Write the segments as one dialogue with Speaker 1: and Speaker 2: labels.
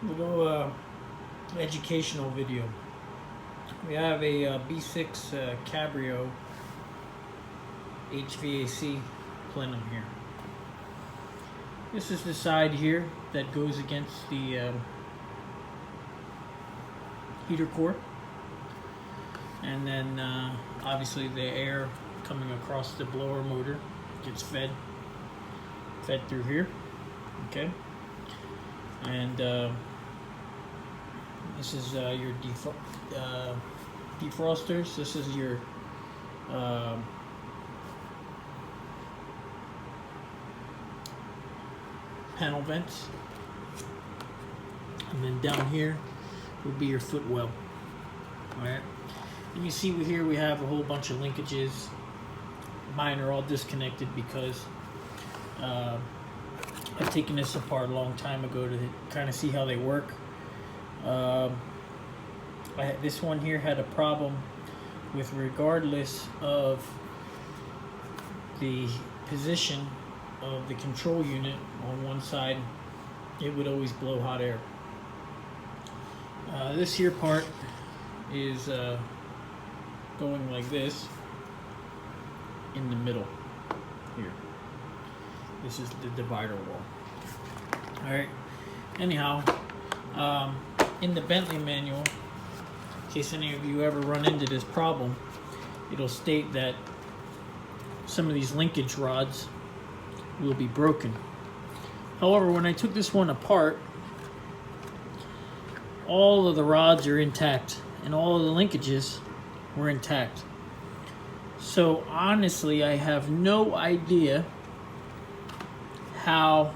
Speaker 1: little educational video. We have a B6 Cabrio HVAC plenum here. This is the side here that goes against the heater core, and then obviously the air coming across the blower motor gets fed through here. Okay, and this is your defrosters. This is your panel vents, and then down here would be your footwell. All right, and you see here we have a whole bunch of linkages. Mine are all disconnected because I've taken this apart a long time ago to kind of see how they work. This one here had a problem with, regardless of the position of the control unit on one side, it would always blow hot air. This here part is going like this in the middle here. This is the divider wall. Alright, anyhow, in the Bentley manual, in case any of you ever run into this problem, it'll state that some of these linkage rods will be broken. However, when I took this one apart, all of the rods are intact and all of the linkages were intact. So honestly, I have no idea how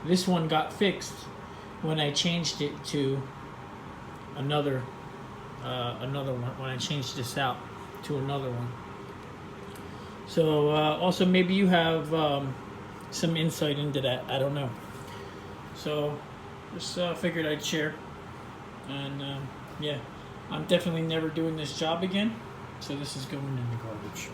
Speaker 1: this one got fixed when I changed it to another one, when I changed this out to another one. So also maybe you have some insight into that. I don't know. So just figured I'd share. And yeah, I'm definitely never doing this job again. So this is going in the garbage.